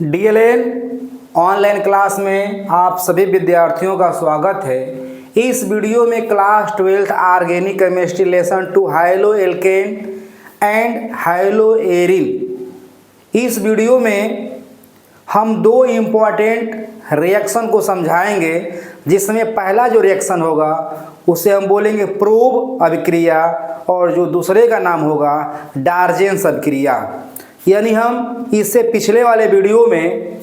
DLN online class में आप सभी विद्यार्थियों का स्वागत है। इस वीडियो में class 12th organic chemistry lesson 2 halo alkane and halo arene. इस वीडियो में हम दो इम्पॉर्टेंट रिएक्शन को समझाएंगे, जिसमें पहला जो रिएक्शन होगा उसे हम बोलेंगे प्रोब अभिक्रिया और जो दूसरे का नाम होगा डार्जेंस अभिक्रिया। यानी हम इससे पिछले वाले वीडियो में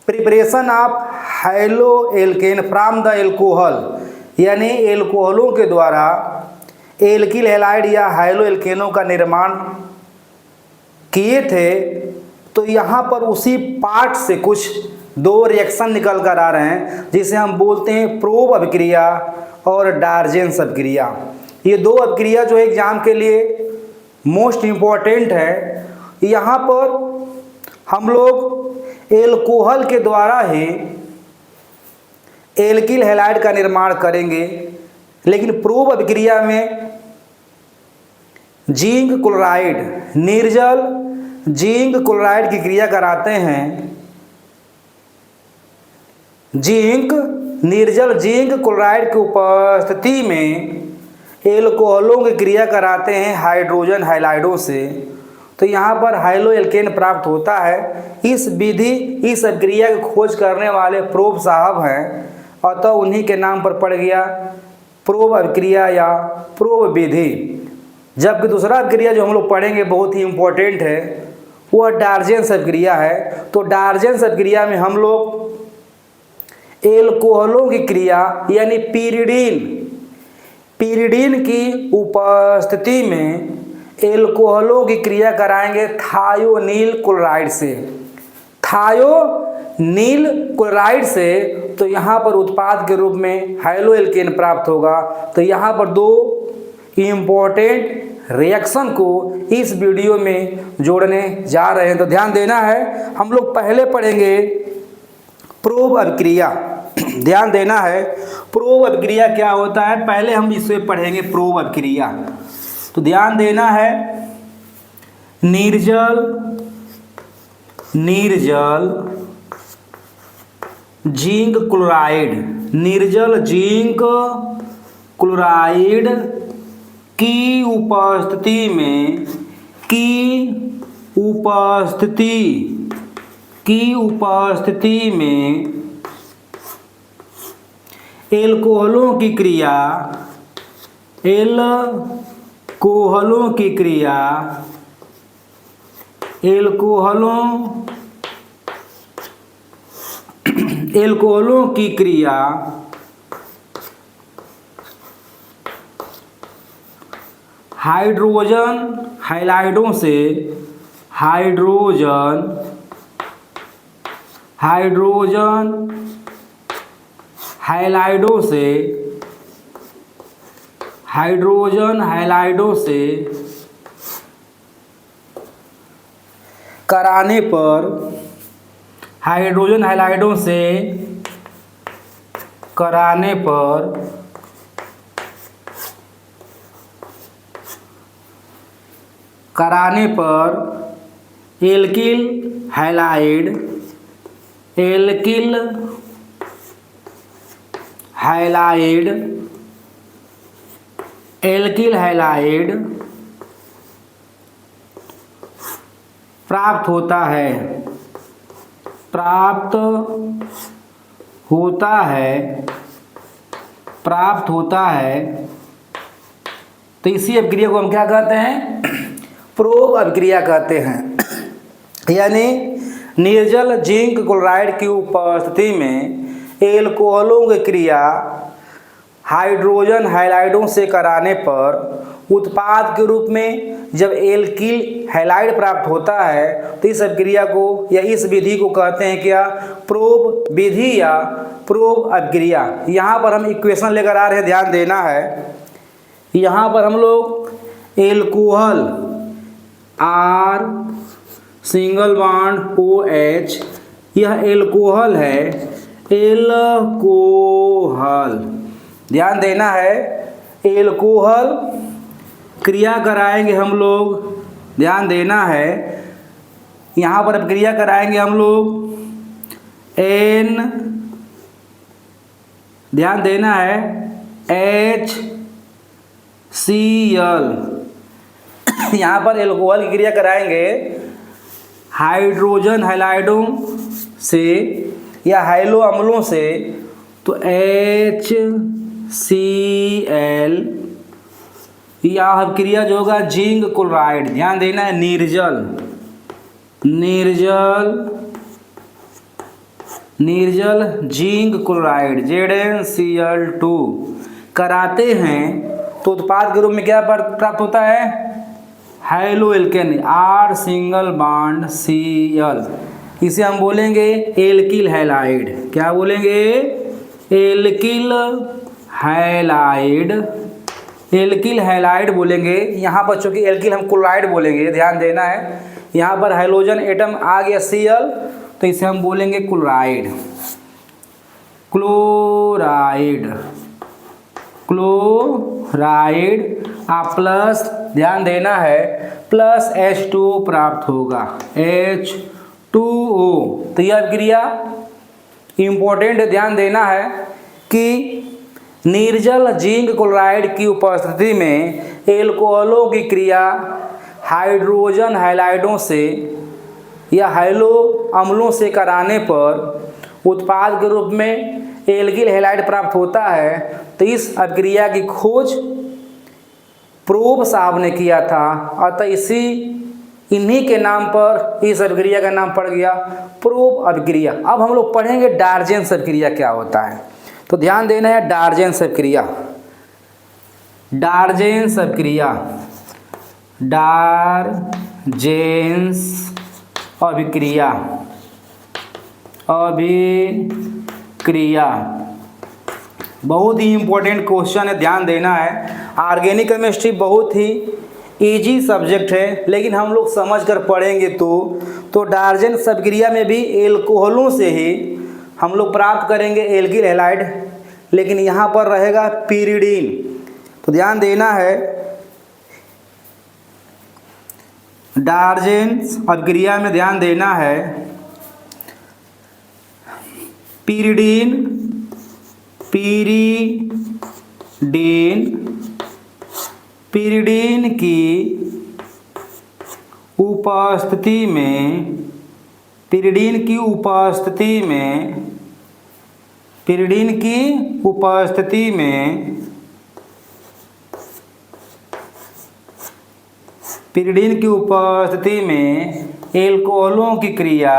preparation of halo alkane from the alcohol यानी एल्कोहलों के द्वारा एल्किल हैलाइड या हाइलो एल्केनों का निर्माण किए थे। तो यहाँ पर उसी पार्ट से कुछ दो रिएक्शन निकल कर आ रहे हैं, जिसे हम बोलते हैं प्रोब अभिक्रिया और डार्जेंस अभिक्रिया। ये दो अभिक्रिया जो एग्जाम के लिए मोस्ट इम्पॉर्टेंट है। यहाँ पर हम लोग एल्कोहल के द्वारा ही एल्किल हैलाइड का निर्माण करेंगे, लेकिन प्रोब अभिक्रिया में जिंक क्लोराइड निर्जल जिंक क्लोराइड की क्रिया कराते हैं। निर्जल जिंक क्लोराइड की उपस्थिति में एल्कोहलों की क्रिया कराते हैं हाइड्रोजन हैलाइडों से। तो यहाँ पर हाइलो एल्केन प्राप्त होता है। इस अभिक्रिया की खोज करने वाले प्रोब साहब हैं, अतः उन्हीं के नाम पर पड़ गया प्रोब अभिक्रिया या प्रोब विधि। जबकि दूसरा अभिक्रिया जो हम लोग पढ़ेंगे बहुत ही इम्पोर्टेंट है, वह डार्जेंस अभिक्रिया है। तो डार्जेंस अभिक्रिया में हम लोग एल्कोहलों की क्रिया यानी पीरिडीन की उपस्थिति में एल्कोहलों की क्रिया कराएंगे थायोनील क्लोराइड से। तो यहाँ पर उत्पाद के रूप में हाइलो एल्केन प्राप्त होगा। तो यहाँ पर दो इम्पोर्टेंट रिएक्शन को इस वीडियो में जोड़ने जा रहे हैं, तो ध्यान देना है। हम लोग पहले पढ़ेंगे प्रोब अभिक्रिया। ध्यान देना है, प्रोब अभिक्रिया क्या होता है, पहले हम इसे पढ़ेंगे प्रोब अभिक्रिया। तो ध्यान देना है, निर्जल जिंक क्लोराइड की उपस्थिति में एल्कोहलों की क्रिया हाइड्रोजन हैलाइडों से कराने पर एल्किल हैलाइड प्राप्त होता है। तो इसी अभिक्रिया को हम क्या कहते हैं, प्रोब अभिक्रिया कहते हैं। यानी निर्जल जिंक क्लोराइड की उपस्थिति में एल्कोहलों की क्रिया हाइड्रोजन हैलाइडों से कराने पर उत्पाद के रूप में जब एल्किल हैलाइड प्राप्त होता है, तो इस अभिक्रिया को या इस विधि को कहते हैं क्या, प्रोब विधि या प्रोब अभिक्रिया। यहाँ पर हम इक्वेशन लेकर आ रहे हैं, ध्यान देना है। यहाँ पर हम लोग alcohol R single bond OH, यह एल्कोहल है, एल्कोहल। ध्यान देना है, एल्कोहल क्रिया कराएंगे हम लोग, ध्यान देना है यहाँ पर अपक्रिया कराएंगे हम लोग N, ध्यान देना है, HCl। यहाँ पर एल्कोहल की क्रिया कराएंगे हाइड्रोजन हैलाइडों से या हैलो अम्लों से, तो HCl, या क्रिया जो होगा जिंक क्लोराइड, ध्यान देना है, निर्जल जिंक क्लोराइड ZnCl2 कराते हैं तो उत्पाद के रूप में क्या प्राप्त होता है, halo alkane R single bond Cl, इसे हम बोलेंगे एल्किल हैलाइड। क्या बोलेंगे, एल्किल हैलाइड बोलेंगे। यहाँ पर चूंकि एल्किल हम क्लोराइड बोलेंगे, ध्यान देना है, यहाँ पर हाइड्रोजन एटम आ गया Cl, तो इसे हम बोलेंगे क्लोराइड प्लस, ध्यान देना है, प्लस H2O प्राप्त होगा, H2O। तो यह क्रिया इंपॉर्टेंट है, ध्यान देना है कि निर्जल जिंक क्लोराइड की उपस्थिति में एल्कोहलों की क्रिया हाइड्रोजन हैलाइडों से या हैलो अम्लों से कराने पर उत्पाद के रूप में एल्किल हैलाइड प्राप्त होता है। तो इस अभिक्रिया की खोज प्रोब साहब ने किया था, अतः इन्हीं के नाम पर इस अभिक्रिया का नाम पड़ गया प्रोब अभिक्रिया। अब हम लोग पढ़ेंगे डार्जेंस अभिक्रिया क्या होता है, तो ध्यान देना है, डार्जेंस अभिक्रिया बहुत ही इंपॉर्टेंट क्वेश्चन है, ध्यान देना है। ऑर्गेनिक केमिस्ट्री बहुत ही इजी सब्जेक्ट है, लेकिन हम लोग समझ कर पढ़ेंगे तो डार्जेंस अभिक्रिया में भी एल्कोहलों से ही हम लोग प्राप्त करेंगे एल्किल हैलाइड, लेकिन यहाँ पर रहेगा पिरिडीन। तो ध्यान देना है, डार्जेंस अभिक्रिया में ध्यान देना है, पिरिडीन की उपस्थिति में एल्कोहलों की क्रिया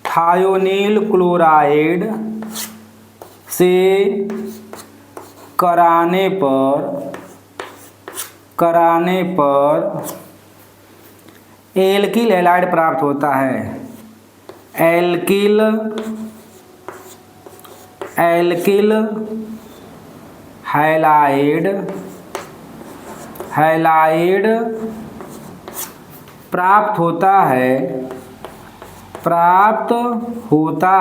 थायोनील क्लोराइड से कराने पर एल्किल हैलाइड प्राप्त होता है। एल्किल हैलाइड प्राप्त होता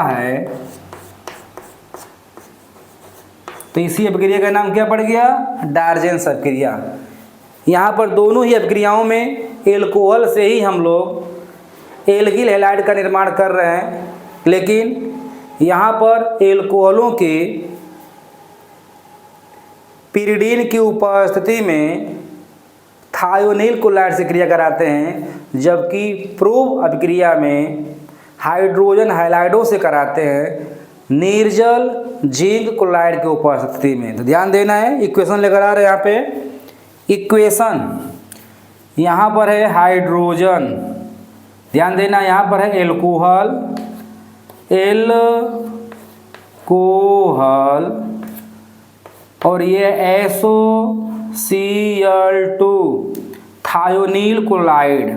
है। तो इसी अभिक्रिया का नाम क्या पड़ गया, डार्जेंस अभिक्रिया। यहाँ पर दोनों ही अभिक्रियाओं में एल्कोहल से ही हम लोग एल्किल हैलाइड का निर्माण कर रहे हैं, लेकिन यहाँ पर एल्कोहलों के पिरिडीन की उपस्थिति में थायोनील क्लोराइड से क्रिया कराते हैं, जबकि प्रोब अभिक्रिया में हाइड्रोजन हैलाइडों से कराते हैं निर्जल जिंक क्लोराइड की उपस्थिति में। तो ध्यान देना है, इक्वेशन लेकर आ रहे हैं यहाँ पे। इक्वेशन यहाँ पर है हाइड्रोजन, ध्यान देना, यहाँ पर है एल्कोहल और ये SOCl2 थायोनील क्लोराइड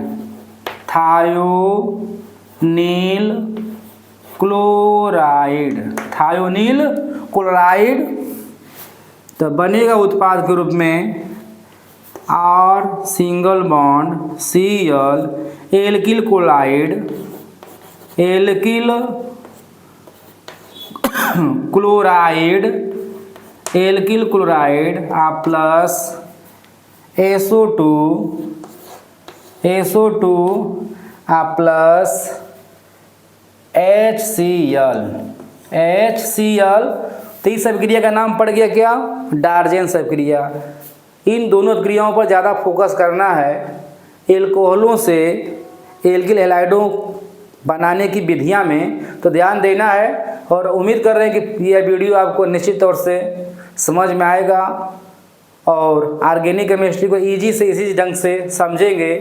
तो बनेगा उत्पाद के रूप में R single bond Cl alkyl chloride alkyl chloride आ प्लस SO2 आ प्लस HCl। तो इस अभिक्रिया का नाम पड़ गया क्या? डार्जेंस अभिक्रिया। इन दोनों अभिक्रियाओं पर ज़्यादा फोकस करना है। एल्कोहलों से एल्किल हैलाइडों बनाने की विधियां में तो ध्यान देना है, और उम्मीद कर रहे हैं कि यह वीडियो आपको निश्चित तौर से समझ में आएगा और ऑर्गेनिक केमिस्ट्री को इजी से इसी ढंग से समझेंगे